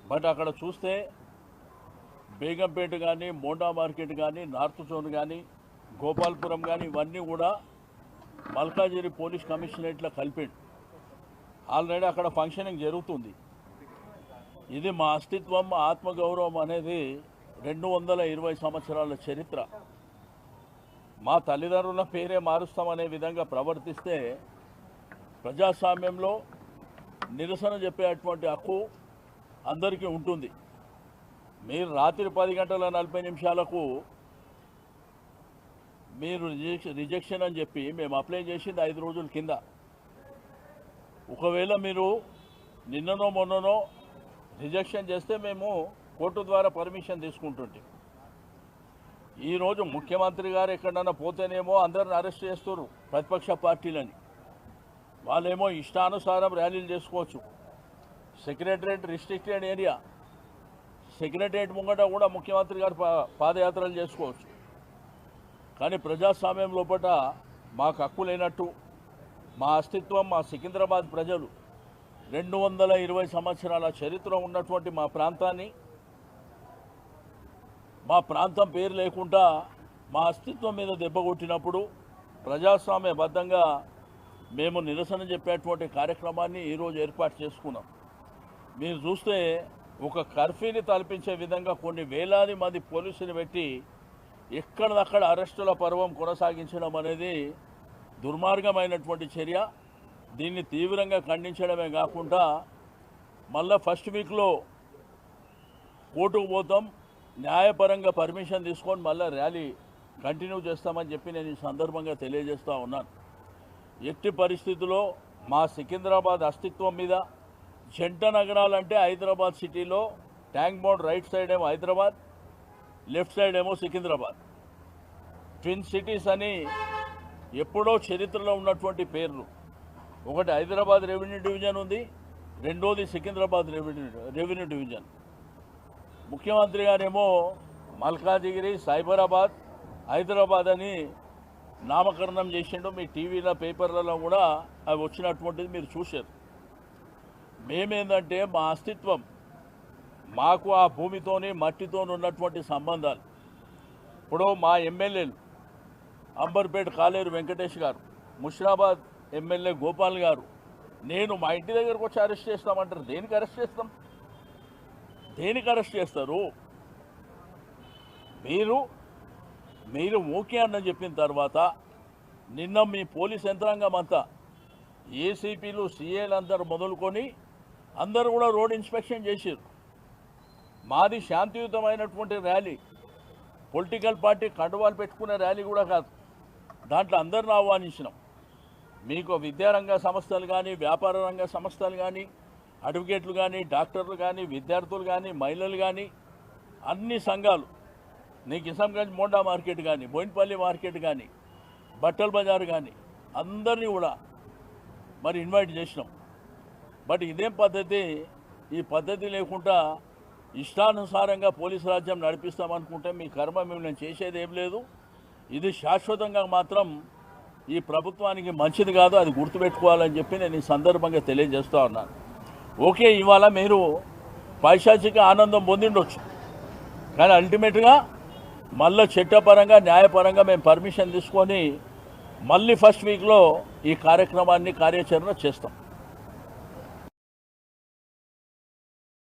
But అక్కడ చూస్తే బేగంపేట కానీ, మోండా మార్కెట్ కానీ, నార్త్ జోన్ కానీ, గోపాల్పురం కానీ ఇవన్నీ కూడా మల్కాజిగిరి పోలీస్ కమిషనరేట్లో కలిపిండు. ఆల్రెడీ అక్కడ ఫంక్షనింగ్ జరుగుతుంది. ఇది మా అస్తిత్వం, మా ఆత్మగౌరవం అనేది 220 సంవత్సరాల చరిత్ర. మా తల్లిదండ్రుల పేరే మారుస్తామనే విధంగా ప్రవర్తిస్తే ప్రజాస్వామ్యంలో నిరసన చెప్పేటువంటి హక్కు అందరికీ ఉంటుంది. మీరు రాత్రి 10:40 మీరు రిజెక్షన్ అని చెప్పి మేము అప్లై చేసింది 5 రోజుల కింద. ఒకవేళ మీరు నిన్ననో మొన్ననో రిజెక్షన్ చేస్తే మేము కోర్టు ద్వారా పర్మిషన్ తీసుకుంటుంటే, ఈరోజు ముఖ్యమంత్రి గారు ఎక్కడన్నా పోతేనేమో అందరిని అరెస్ట్ చేస్తారు ప్రతిపక్ష పార్టీలని. వాళ్ళేమో ఇష్టానుసారం ర్యాలీలు చేసుకోవచ్చు. సెక్రటరేట్ రిస్ట్రిక్టెడ్ ఏరియా, సెక్రటరేట్ ముంగట కూడా ముఖ్యమంత్రి గారు పాదయాత్రలు చేసుకోవచ్చు. కానీ ప్రజాస్వామ్యం లోపల మాకు హక్కు లేనట్టు, మా అస్తిత్వం, మా సికింద్రాబాద్ ప్రజలు 220 సంవత్సరాల చరిత్ర ఉన్నటువంటి మా ప్రాంతాన్ని, మా ప్రాంతం పేరు లేకుండా మా అస్తిత్వం మీద దెబ్బ కొట్టినప్పుడు ప్రజాస్వామ్యబద్ధంగా మేము నిరసన చెప్పేటువంటి కార్యక్రమాన్ని ఈరోజు ఏర్పాటు చేసుకున్నాం. మీరు చూస్తే ఒక కర్ఫ్యూని తలపించే విధంగా కొన్ని వేలాది మంది పోలీసులు పెట్టి ఎక్కడదక్కడ అరెస్టుల పర్వం కొనసాగించడం అనేది దుర్మార్గమైనటువంటి చర్య. దీన్ని తీవ్రంగా ఖండించడమే కాకుండా మళ్ళీ ఫస్ట్ వీక్లో కోర్టుకు పోతాం, న్యాయపరంగా పర్మిషన్ తీసుకొని మళ్ళీ ర్యాలీ కంటిన్యూ చేస్తామని చెప్పి నేను ఈ సందర్భంగా తెలియజేస్తూ ఉన్నాను. ఎట్టి పరిస్థితుల్లో మా సికింద్రాబాద్ అస్తిత్వం మీద, జంట నగరాలంటే హైదరాబాద్ సిటీలో ట్యాంక్ బండ్ రైట్ సైడ్ ఏమో హైదరాబాద్, లెఫ్ట్ సైడ్ ఏమో సికింద్రాబాద్. ట్విన్ సిటీస్ అని ఎప్పుడో చరిత్రలో ఉన్నటువంటి పేర్లు. ఒకటి హైదరాబాద్ రెవెన్యూ డివిజన్ ఉంది, రెండోది సికింద్రాబాద్ రెవెన్యూ డివిజన్. ముఖ్యమంత్రి గారేమో మల్కాజిగిరి, సైబరాబాద్, హైదరాబాద్ అని నామకరణం చేసిండు. మీ టీవీలో, పేపర్లలో కూడా అవి వచ్చినటువంటిది మీరు చూశారు. మేమేందంటే మా అస్తిత్వం, మాకు ఆ భూమితోని మట్టితో ఉన్నటువంటి సంబంధాలు. ఇప్పుడు మా ఎమ్మెల్యేలు అంబర్పేట కాలేరు వెంకటేష్ గారు, ముషిరాబాద్ ఎమ్మెల్యే గోపాల్ గారు, నేను మా ఇంటి దగ్గరకు వచ్చి అరెస్ట్ చేస్తామంటారు. దేనికి అరెస్ట్ చేస్తాం? దేనికి అరెస్ట్ చేస్తారు? మీరు ఓకే అని చెప్పిన తర్వాత నిన్న మీ పోలీస్ యంత్రాంగం అంతా, ఏసీపీలు, సీఏలు అందరూ మొదలుకొని అందరూ కూడా రోడ్ ఇన్స్పెక్షన్ చేశారు. మాది శాంతియుతమైనటువంటి ర్యాలీ, పొలిటికల్ పార్టీ కండువాలు పెట్టుకునే ర్యాలీ కూడా కాదు. దాంట్లో అందరిని ఆహ్వానించినాం. మీకు విద్యారంగ సంస్థలు కానీ, వ్యాపార రంగ సంస్థలు కానీ, అడ్వకేట్లు కానీ, డాక్టర్లు కానీ, విద్యార్థులు కానీ, మహిళలు కానీ, అన్ని సంఘాలు, నీకు కిసంగంజ్ మోండా మార్కెట్ కానీ, బోయిన్పల్లి మార్కెట్ కానీ, బట్టల బజార్ కానీ, అందరినీ కూడా మరి ఇన్వైట్ చేసినాం. బట్ ఇదేం పద్ధతి? ఈ పద్ధతి లేకుండా ఇష్టానుసారంగా పోలీసు రాజ్యం నడిపిస్తామనుకుంటే మీ కర్మ, మేము చేసేది ఏం లేదు. ఇది శాశ్వతంగా మాత్రం ఈ ప్రభుత్వానికి మంచిది కాదు, అది గుర్తుపెట్టుకోవాలని చెప్పి నేను ఈ సందర్భంగా తెలియజేస్తూ ఉన్నాను. ఓకే, ఇవాళ మీరు పైశాచిక ఆనందం పొందిండొచ్చు, కానీ అల్టిమేట్గా మళ్ళీ చట్టపరంగా, న్యాయపరంగా మేము పర్మిషన్ తీసుకొని మళ్ళీ ఫస్ట్ వీక్లో ఈ కార్యక్రమాన్ని, కార్యాచరణ చేస్తాం.